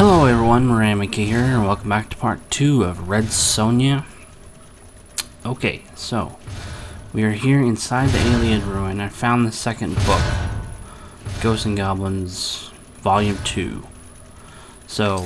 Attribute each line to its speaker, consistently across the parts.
Speaker 1: Hello everyone, Ramiki here, and welcome back to part 2 of Red Sonia. Okay, so we are here inside the Alien Ruin. I found the second book, Ghosts and Goblins, Volume 2. So,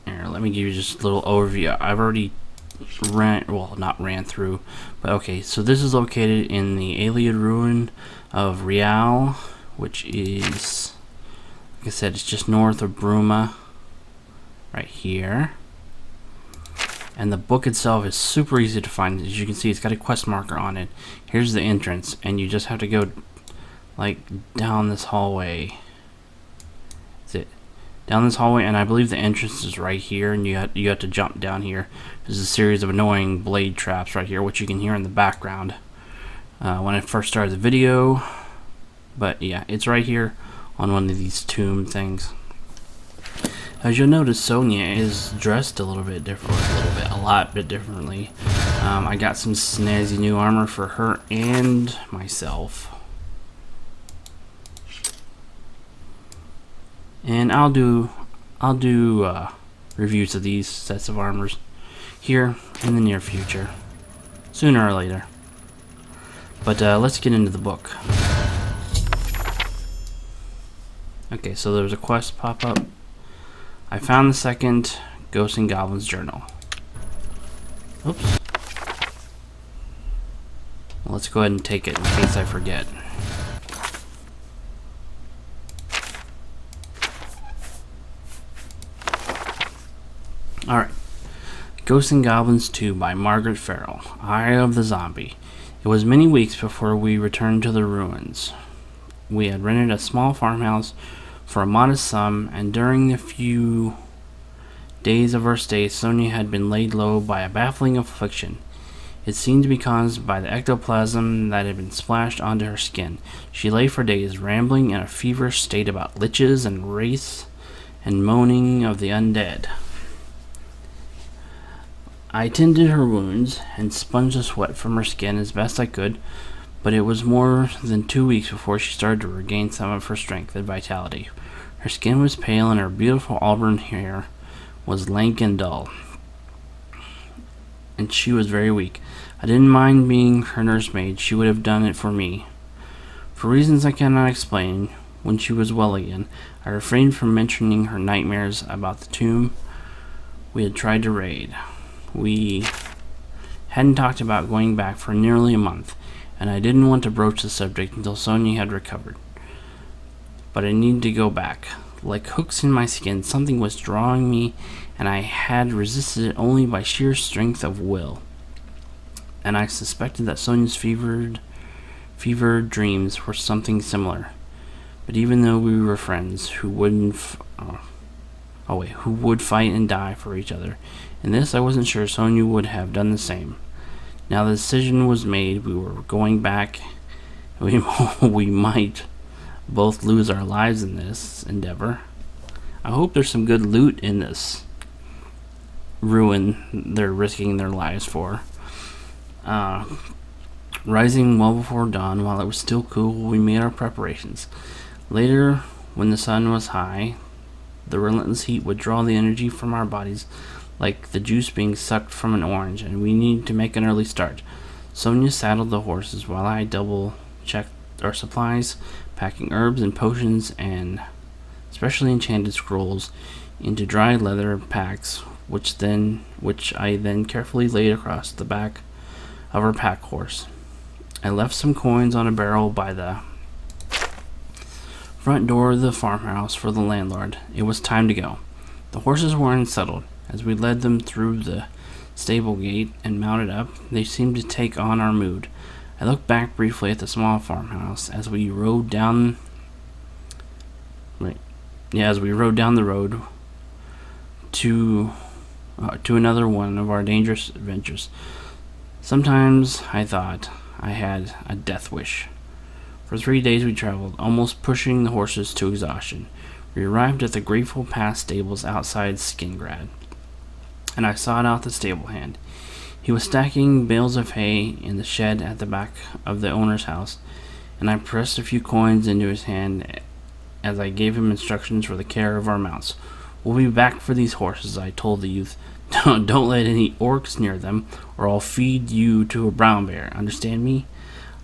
Speaker 1: here, let me give you just a little overview. I've already not ran through, but okay, so this is located in the Alien Ruin of Real, which is, like I said, it's just north of Bruma. Right here, and the book itself is super easy to find. As you can see, it's got a quest marker on it. Here's the entrance, and you just have to go like down this hallway. That's it, down this hallway, and I believe the entrance is right here, and you have to jump down here. There's a series of annoying blade traps right here, which you can hear in the background when I first started the video. But yeah, it's right here on one of these tomb things. As you'll notice, Sonia is dressed a lot bit differently. I got some snazzy new armor for her and myself, and I'll do reviews of these sets of armors here in the near future, sooner or later. But let's get into the book. Okay, so there's a quest pop up. I found the second Ghosts and Goblins journal. Oops. Well, let's go ahead and take it in case I forget. Alright. Ghosts and Goblins 2 by Margaret Farrell. Eye of the Zombie. It was many weeks before we returned to the ruins. We had rented a small farmhouse for a modest sum, and during the few days of our stay, Sonia had been laid low by a baffling affliction. It seemed to be caused by the ectoplasm that had been splashed onto her skin. She lay for days, rambling in a feverish state about liches and wraiths, and moaning of the undead. I tended her wounds, and sponged the sweat from her skin as best I could, but it was more than 2 weeks before she started to regain some of her strength and vitality. Her skin was pale, and her beautiful auburn hair was lank and dull, and she was very weak. I didn't mind being her nursemaid. She would have done it for me. For reasons I cannot explain, when she was well again, I refrained from mentioning her nightmares about the tomb we had tried to raid. We hadn't talked about going back for nearly a month, and I didn't want to broach the subject until Sonia had recovered. But I needed to go back. Like hooks in my skin, something was drawing me, and I had resisted it only by sheer strength of will. And I suspected that Sonia's fevered dreams were something similar. But even though we were friends who would fight and die for each other, in this I wasn't sure Sonia would have done the same. Now the decision was made. We were going back. We might both lose our lives in this endeavor. I hope there's some good loot in this ruin they're risking their lives for. Rising well before dawn, while it was still cool, we made our preparations. Later, when the sun was high, the relentless heat would draw the energy from our bodies like the juice being sucked from an orange, and we needed to make an early start. Sonia saddled the horses while I double-checked our supplies, packing herbs and potions and specially enchanted scrolls into dry leather packs, which I then carefully laid across the back of our pack horse. I left some coins on a barrel by the front door of the farmhouse for the landlord. It was time to go. The horses were unsettled. As we led them through the stable gate and mounted up, they seemed to take on our mood. I looked back briefly at the small farmhouse as we rode down the road to another one of our dangerous adventures. Sometimes I thought I had a death wish. For 3 days we traveled, almost pushing the horses to exhaustion. We arrived at the Grateful Pass stables outside Skingrad, and I sought out the stable hand. He was stacking bales of hay in the shed at the back of the owner's house, and I pressed a few coins into his hand as I gave him instructions for the care of our mounts. We'll be back for these horses, I told the youth. Don't let any orcs near them, or I'll feed you to a brown bear. Understand me?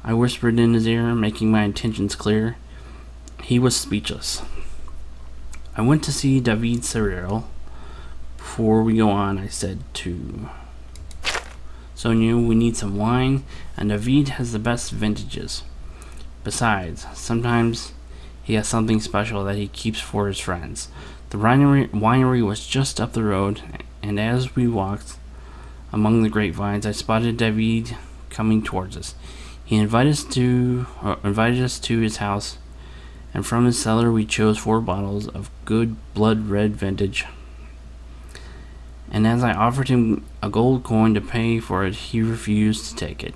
Speaker 1: I whispered in his ear, making my intentions clear. He was speechless. I went to see David Cyril. Before we go on, I said to Sonia, we need some wine, and David has the best vintages. Besides, sometimes he has something special that he keeps for his friends. The winery was just up the road, and as we walked among the grapevines, I spotted David coming towards us. He invited us to his house, and from his cellar we chose 4 bottles of good blood red vintage. And as I offered him a gold coin to pay for it, he refused to take it.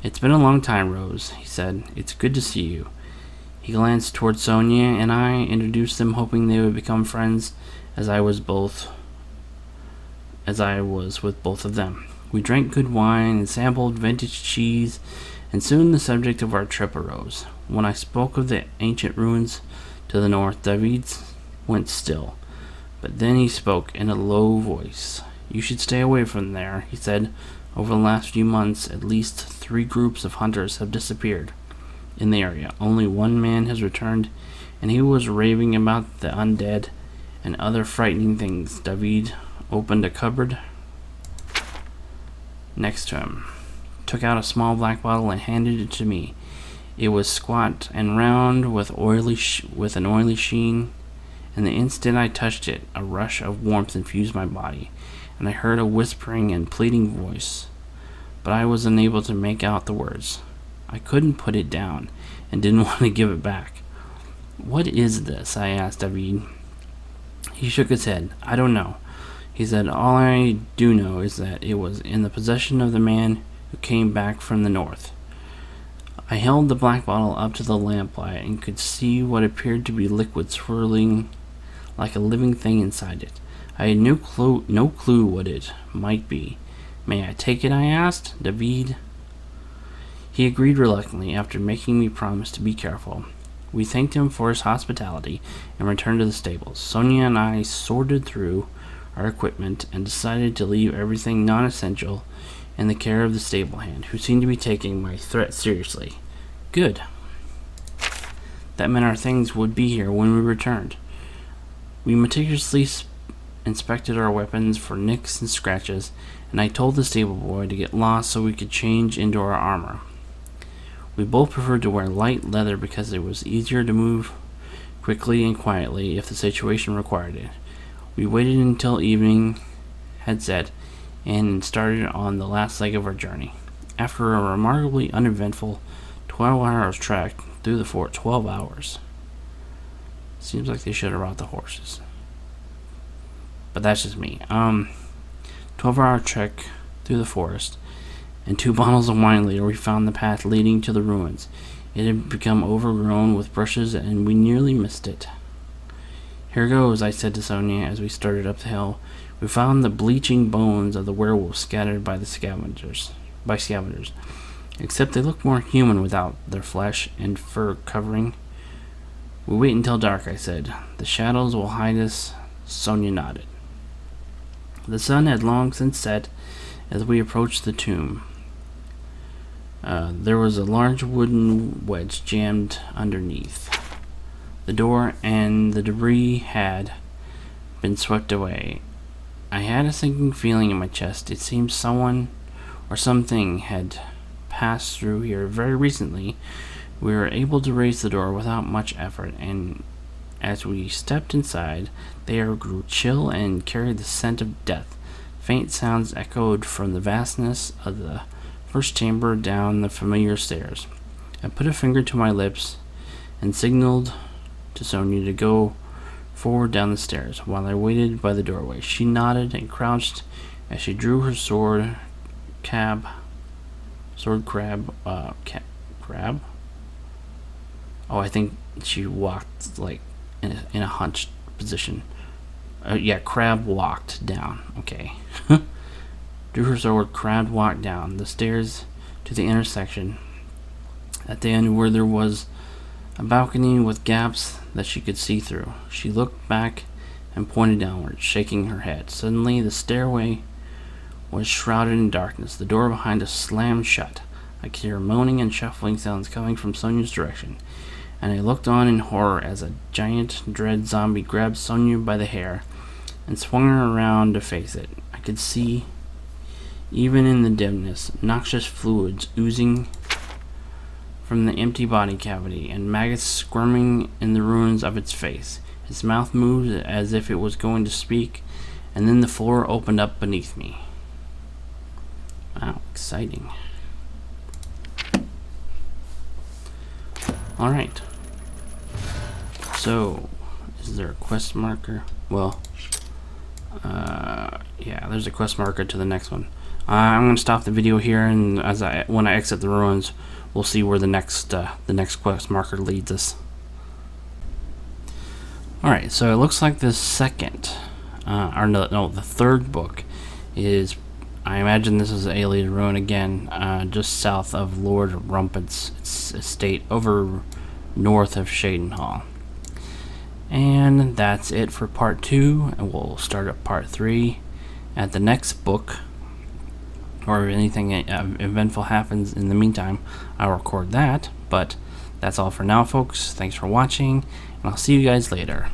Speaker 1: It's been a long time, Rose, he said. It's good to see you. He glanced toward Sonia, and I introduced them, hoping they would become friends as I was with both of them. We drank good wine and sampled vintage cheese, and soon the subject of our trip arose. When I spoke of the ancient ruins to the north, David went still. But then he spoke in a low voice. You should stay away from there, he said. Over the last few months, at least 3 groups of hunters have disappeared in the area. Only 1 man has returned, and he was raving about the undead and other frightening things. David opened a cupboard next to him, took out a small black bottle, and handed it to me. It was squat and round with an oily sheen, and the instant I touched it, a rush of warmth infused my body, and I heard a whispering and pleading voice, but I was unable to make out the words. I couldn't put it down, and didn't want to give it back. What is this? I asked David. He shook his head. I don't know. He said, all I do know is that it was in the possession of the man who came back from the north. I held the black bottle up to the lamplight and could see what appeared to be liquid swirling like a living thing inside it. I had no clue what it might be. May I take it? I asked David. He agreed reluctantly after making me promise to be careful. We thanked him for his hospitality and returned to the stables. Sonia and I sorted through our equipment and decided to leave everything non-essential in the care of the stable hand, who seemed to be taking my threat seriously. Good. That meant our things would be here when we returned. We meticulously inspected our weapons for nicks and scratches, and I told the stable boy to get lost so we could change into our armor. We both preferred to wear light leather because it was easier to move quickly and quietly if the situation required it. We waited until evening had set and started on the last leg of our journey. After a remarkably uneventful 12 hours trek through the fort, 12 hours. Seems like they should have brought the horses. But that's just me. 12-hour trek through the forest, and 2 bottles of wine later, we found the path leading to the ruins. It had become overgrown with bushes, and we nearly missed it. Here goes, I said to Sonia as we started up the hill. We found the bleaching bones of the werewolves scattered by scavengers. Except they look more human without their flesh and fur covering. We wait until dark, I said. The shadows will hide us. Sonia nodded. The sun had long since set as we approached the tomb. There was a large wooden wedge jammed underneath the door, and the debris had been swept away. I had a sinking feeling in my chest. It seemed someone or something had passed through here very recently. We were able to raise the door without much effort, and as we stepped inside, the air grew chill and carried the scent of death. Faint sounds echoed from the vastness of the first chamber down the familiar stairs. I put a finger to my lips and signaled to Sonia to go forward down the stairs while I waited by the doorway. She nodded and crouched as she drew her crab. Oh, I think she walked like in a hunched position. Crab walked down. Okay. Drew her sword, crab walked down the stairs to the intersection, at the end where there was a balcony with gaps that she could see through. She looked back and pointed downwards, shaking her head. Suddenly, the stairway was shrouded in darkness. The door behind us slammed shut. I could hear moaning and shuffling sounds coming from Sonia's direction, and I looked on in horror as a giant dread zombie grabbed Sonia by the hair and swung her around to face it. I could see, even in the dimness, noxious fluids oozing from the empty body cavity, and maggots squirming in the ruins of its face. Its mouth moved as if it was going to speak, and then the floor opened up beneath me. Wow, exciting. Alright. So, is there a quest marker? Well, yeah, there's a quest marker to the next one. I'm going to stop the video here, and when I exit the ruins, we'll see where the next quest marker leads us. Alright, so it looks like the second, the third book is, I imagine this is Alien Ruin again, just south of Lord Rumpet's estate, over north of Shadenhall. And that's it for part 2, and we'll start up part 3 at the next book. Or if anything eventful happens in the meantime, I'll record that. But that's all for now, folks. Thanks for watching, and I'll see you guys later.